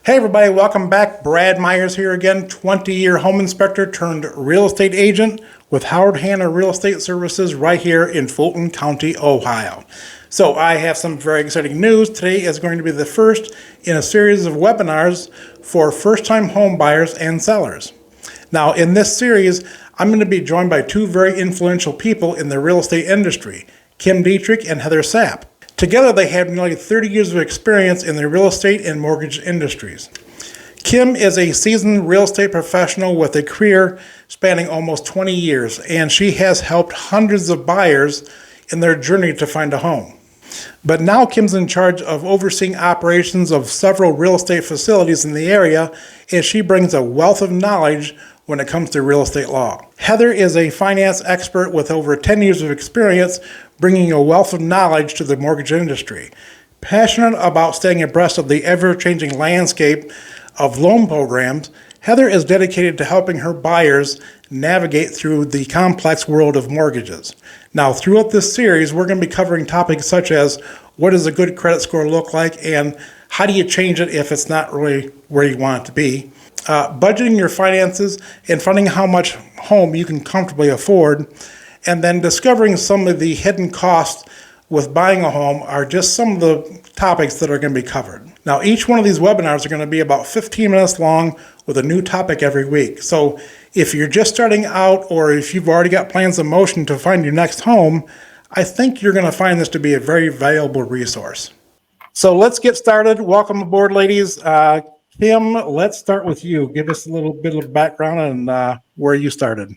Hey everybody, welcome back. Brad Myers here again, 20-year home inspector turned real estate agent with Howard Hanna Real Estate Services right here in Fulton County, Ohio. So I have some very exciting news. Today is going to be the first in a series of webinars for first-time home buyers and sellers. Now in this series, I'm going to be joined by two very influential people in the real estate industry, Kim Dietrich and Heather Sapp. Together, they have nearly 30 years of experience in the real estate and mortgage industries. Kim is a seasoned real estate professional with a career spanning almost 20 years, and she has helped hundreds of buyers in their journey to find a home. But now Kim's in charge of overseeing operations of several real estate facilities in the area, and she brings a wealth of knowledge when it comes to real estate law. Heather is a finance expert with over 10 years of experience, bringing a wealth of knowledge to the mortgage industry. Passionate about staying abreast of the ever-changing landscape of loan programs, Heather is dedicated to helping her buyers navigate through the complex world of mortgages. Now, throughout this series, we're going to be covering topics such as what does a good credit score look like and how do you change it if it's not really where you want it to be. Budgeting your finances and finding how much home you can comfortably afford, and then discovering some of the hidden costs with buying a home are just some of the topics that are going to be covered. Now, each one of these webinars are going to be about 15 minutes long with a new topic every week. So if you're just starting out or if you've already got plans in motion to find your next home, I think you're going to find this to be a very valuable resource. So let's get started. Welcome aboard, ladies. Kim, let's start with you. Give us a little bit of background on where you started.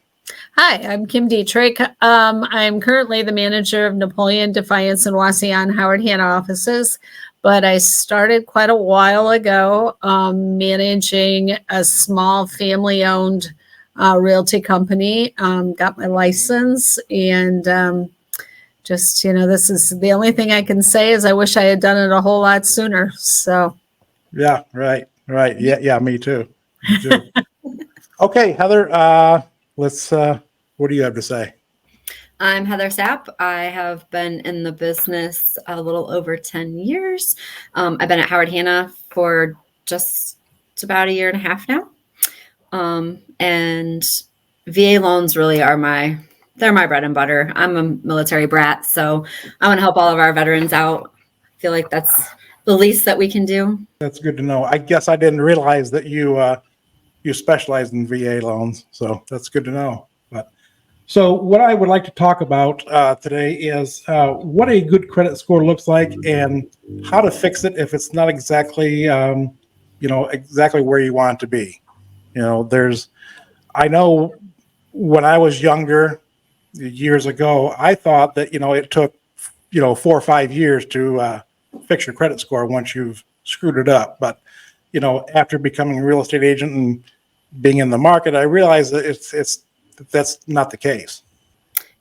Hi, I'm Kim Dietrich. I'm currently the manager of Napoleon, Defiance, and Wauseon Howard Hanna offices, but I started quite a while ago managing a small family-owned realty company, got my license, and just, this is the only thing I can say is I wish I had done it a whole lot sooner. So. Yeah, right. Yeah, me too. Okay, Heather, let's, what do you have to say? I'm Heather Sapp. I have been in the business a little over 10 years. I've been at Howard Hanna for just about a year and a half now. And VA loans really they're my bread and butter. I'm a military brat, so I want to help all of our veterans out. I feel like that's the least that we can do. That's good to know. I guess I didn't realize that you specialize in VA loans, so that's good to know. But so what I would like to talk about today is what a good credit score looks like and how to fix it if it's not exactly exactly where you want it to be. I know when I was younger years ago, I thought that it took 4 or 5 years to fix your credit score once you've screwed it up. But after becoming a real estate agent and being in the market, I realized that that's not the case.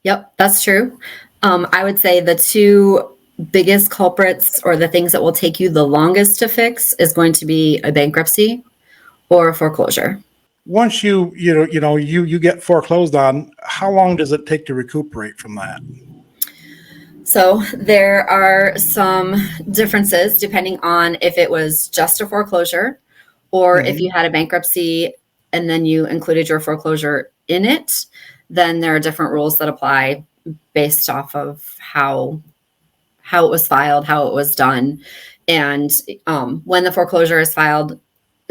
Yep, that's true. I would say the two biggest culprits or the things that will take you the longest to fix is going to be a bankruptcy or a foreclosure. Once you get foreclosed on, how long does it take to recuperate from that? So there are some differences depending on if it was just a foreclosure or if you had a bankruptcy and then you included your foreclosure in it, then there are different rules that apply based off of how it was filed, how it was done. And when the foreclosure is filed,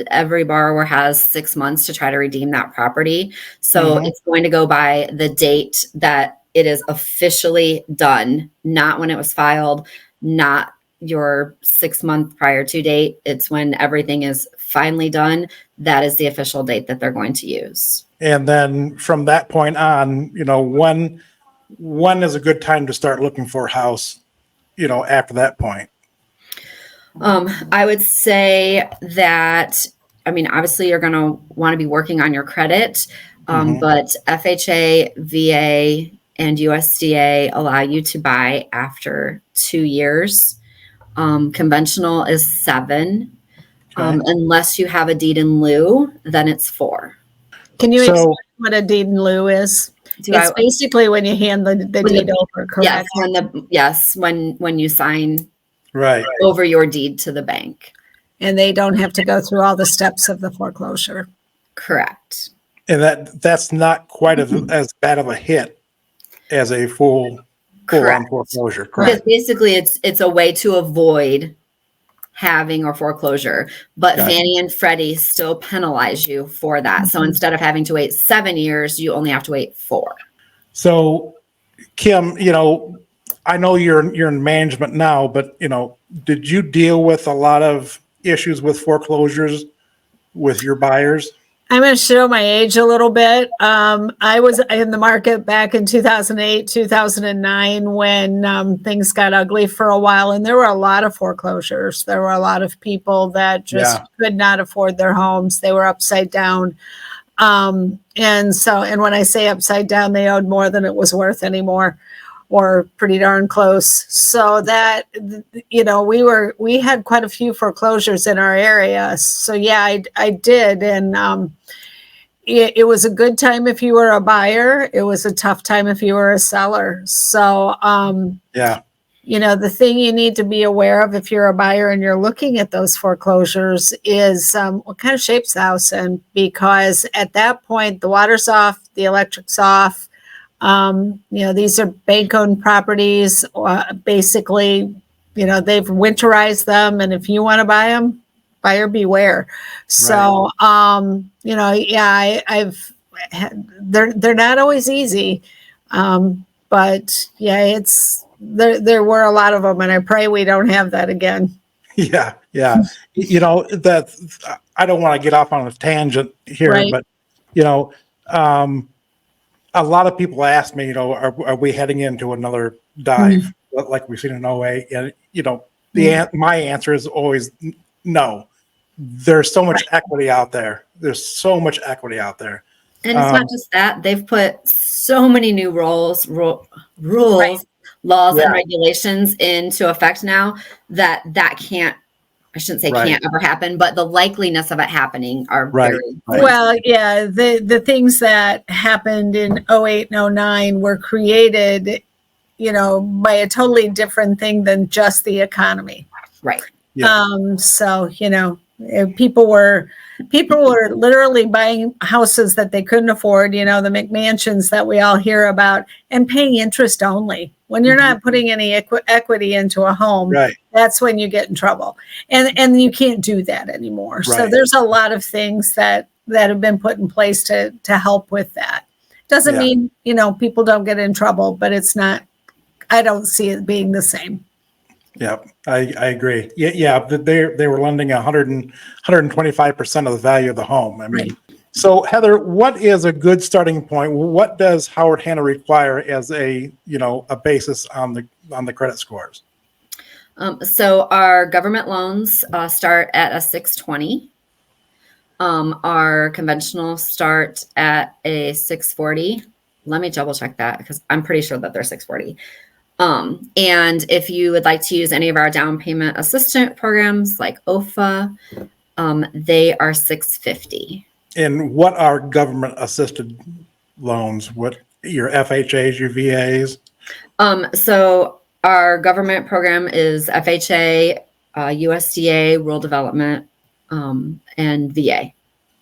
every borrower has 6 months to try to redeem that property. So it's going to go by the date that it is officially done, not when it was filed, not your 6 month prior to date. It's when everything is finally done. That is the official date that they're going to use. And then from that point on, when is a good time to start looking for a house, after that point? I would say that, obviously you're going to want to be working on your credit, but FHA, VA, and USDA allow you to buy after 2 years. Conventional is 7. Okay. Unless you have a deed in lieu, then it's 4. Can you explain what a deed in lieu is? It's basically when you hand the deed over, correct? Yes, when you sign right over your deed to the bank. and they don't have to go through all the steps of the foreclosure. Correct. And that's not quite as bad of a hit as a full-on Correct. foreclosure, Because correct? basically it's a way to avoid having a foreclosure, but Gotcha. Fannie and Freddie still penalize you for that. So instead of having to wait 7 years, you only have to wait 4. So, Kim, I know you're in management now, but did you deal with a lot of issues with foreclosures with your buyers? I'm going to show my age a little bit. I was in the market back in 2008, 2009 when things got ugly for a while, and there were a lot of foreclosures. There were a lot of people that just could not afford their homes. They were upside down. And when I say upside down, they owed more than it was worth anymore, or pretty darn close. So that, we had quite a few foreclosures in our area. So yeah, I did. And, it was a good time if you were a buyer. It was a tough time if you were a seller. So, the thing you need to be aware of if you're a buyer and you're looking at those foreclosures is what kind of shape's the house in, because at that point, the water's off, the electric's off. These are bank-owned properties. Basically, they've winterized them, and if you want to buy them, buyer beware. So, they're not always easy, but yeah, there were a lot of them, and I pray we don't have that again. Yeah. That I don't want to get off on a tangent here, Right. but a lot of people ask me, are we heading into another dive like we've seen in 08? And my answer is always no. There's so much equity out there. There's so much equity out there. And it's not just that. They've put so many new rules, laws, and regulations into effect now that can't, I shouldn't say can't ever happen, but the likeliness of it happening are very Well, yeah, the things that happened in 08 and 09 were created, by a totally different thing than just the economy. right. Yeah. So, people were literally buying houses that they couldn't afford, the McMansions that we all hear about, and paying interest only. When you're not putting any equity into a home, that's when you get in trouble. And you can't do that anymore. Right. So there's a lot of things that have been put in place to help with that. Doesn't mean, people don't get in trouble, but it's not, I don't see it being the same. Yeah, I agree. Yeah, they were lending 125% of the value of the home. I mean, so Heather, what is a good starting point? What does Howard Hanna require as a basis on the credit scores? So our government loans start at a 620. Our conventional start at a 640. Let me double check that because I'm pretty sure that they're 640. And if you would like to use any of our down payment assistance programs like OFA, they are 650. And what are government assisted loans? What your FHAs, your VAs? So our government program is FHA, USDA, Rural Development, and VA.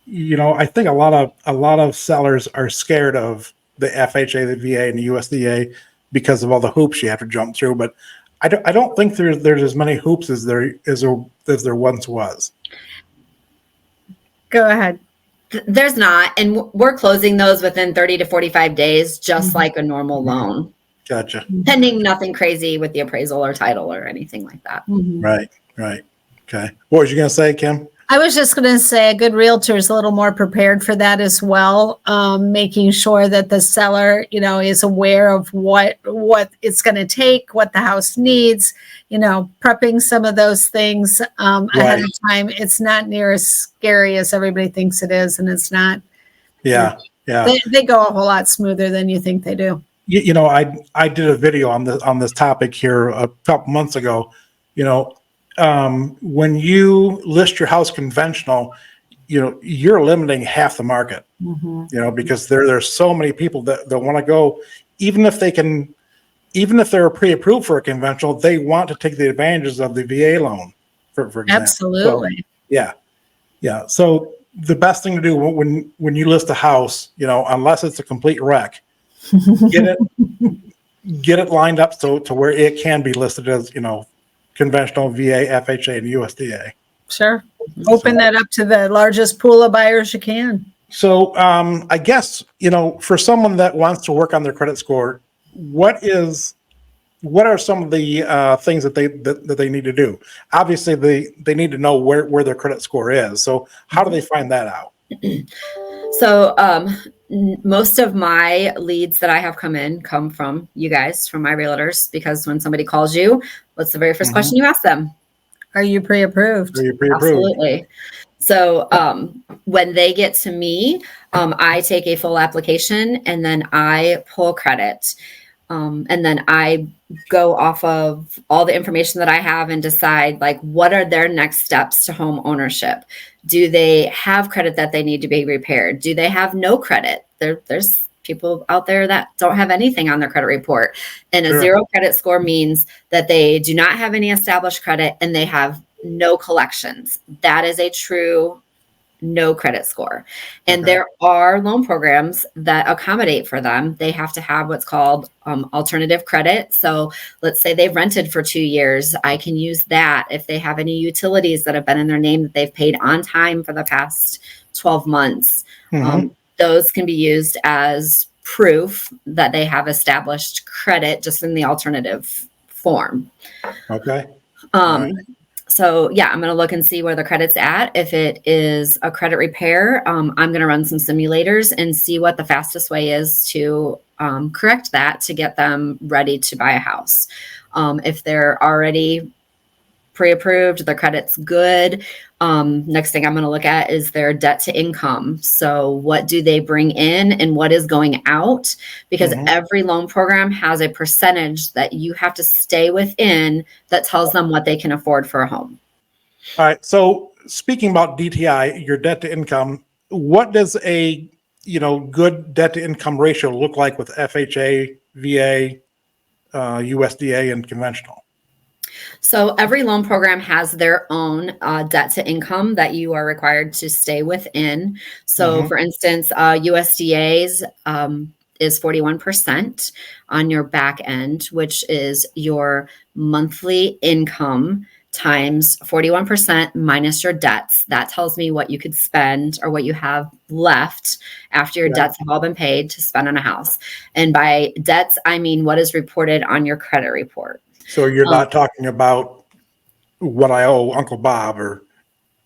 I think a lot of sellers are scared of the FHA, the VA, and the USDA because of all the hoops you have to jump through. But I don't think there's as many hoops as there once was. Go ahead. There's not, and we're closing those within 30 to 45 days, just like a normal loan. Gotcha. Pending nothing crazy with the appraisal or title or anything like that. Right. Okay. What was you going to say, Kim? I was just going to say a good realtor is a little more prepared for that as well, making sure that the seller, is aware of what it's going to take, what the house needs, prepping some of those things ahead of time. It's not near as scary as everybody thinks it is, and it's not. Yeah. They go a whole lot smoother than you think they do. I did a video on this topic here a couple months ago. When you list your house conventional, you're limiting half the market, because there's so many people that want to go, even if they're pre-approved for a conventional, they want to take the advantages of the VA loan, for example. Absolutely. Yeah. Yeah. So the best thing to do when you list a house, unless it's a complete wreck, get it lined up to where it can be listed as, conventional, VA, FHA, and USDA. Sure. Open that up to the largest pool of buyers you can. So I guess, for someone that wants to work on their credit score, what are some of the things that they need to do? Obviously, they need to know where their credit score is. So how do they find that out? So most of my leads that I have come from you guys, from my realtors, because when somebody calls you, what's the very first question you ask them? Are you pre-approved? Are you pre-approved? Absolutely. So when they get to me, I take a full application and then I pull credit. And then I go off of all the information that I have and decide, like, what are their next steps to home ownership? Do they have credit that they need to be repaired? Do they have no credit? There's people out there that don't have anything on their credit report. And a zero credit score means that they do not have any established credit and they have no collections. That is a true no credit score. And there are loan programs that accommodate for them. They have to have what's called alternative credit. So let's say they've rented for 2 years. I can use that. If they have any utilities that have been in their name that they've paid on time for the past 12 months, those can be used as proof that they have established credit, just in the alternative form. Okay. So yeah, I'm going to look and see where the credit's at. If it is a credit repair, I'm going to run some simulators and see what the fastest way is to correct that, to get them ready to buy a house. If they're already pre-approved, the credit's good. Next thing I'm going to look at is their debt to income. So what do they bring in and what is going out? Because every loan program has a percentage that you have to stay within that tells them what they can afford for a home. All right. So speaking about DTI, your debt to income, what does a good debt to income ratio look like with FHA, VA, USDA, and conventional? So every loan program has their own debt to income that you are required to stay within. So for instance, USDA's is 41% on your back end, which is your monthly income times 41% minus your debts. That tells me what you could spend or what you have left after your debts have all been paid to spend on a house. And by debts, I mean what is reported on your credit report. So you're not talking about what I owe Uncle Bob or?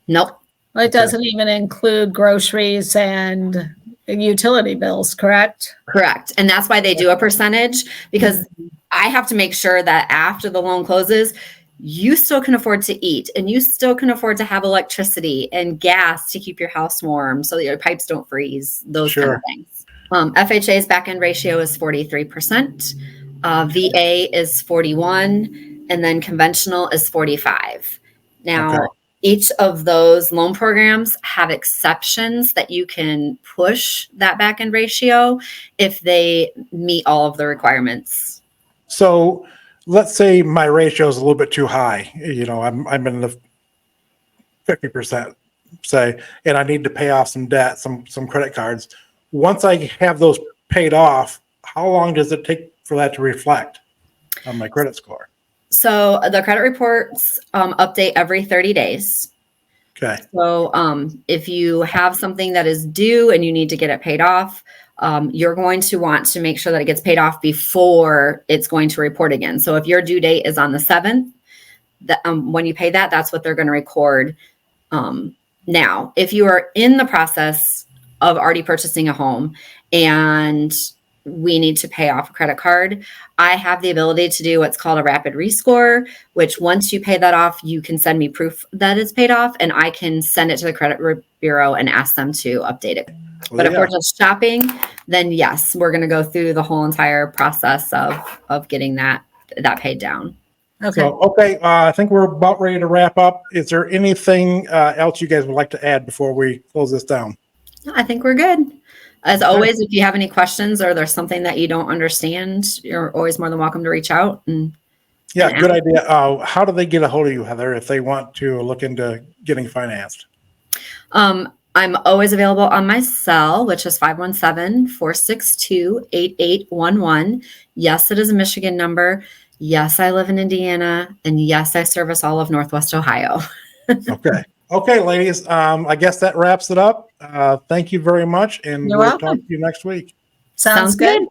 Nope. Well, it doesn't even include groceries and utility bills, correct? Correct. And that's why they do a percentage, because I have to make sure that after the loan closes, you still can afford to eat and you still can afford to have electricity and gas to keep your house warm so that your pipes don't freeze, those kind of things. FHA's back end ratio is 43%. VA is 41, and then conventional is 45. Now, each of those loan programs have exceptions that you can push that back end ratio if they meet all of the requirements. So let's say my ratio is a little bit too high. I'm in the 50%, say, and I need to pay off some debt, some credit cards. Once I have those paid off, how long does it take for that to reflect on my credit score? So the credit reports update every 30 days. Okay. So if you have something that is due and you need to get it paid off, you're going to want to make sure that it gets paid off before it's going to report again. So if your due date is on the 7th, when you pay that, that's what they're going to record. Now, if you are in the process of already purchasing a home and we need to pay off a credit card, I have the ability to do what's called a rapid rescore, which once you pay that off, you can send me proof that it's paid off and I can send it to the credit bureau and ask them to update it. But if we're just shopping, then yes, we're going to go through the whole entire process of getting that paid down. Okay. So, I think we're about ready to wrap up. Is there anything else you guys would like to add before we close this down? I think we're good. As always, if you have any questions or there's something that you don't understand, you're always more than welcome to reach out. And Yeah, good idea. How do they get a hold of you, Heather, if they want to look into getting financed? I'm always available on my cell, which is 517-462-8811. Yes, it is a Michigan number. Yes, I live in Indiana. And yes, I service all of Northwest Ohio. Okay. Okay, ladies. I guess that wraps it up. Thank you very much, and You're we'll welcome. talk to you next week. Sounds good.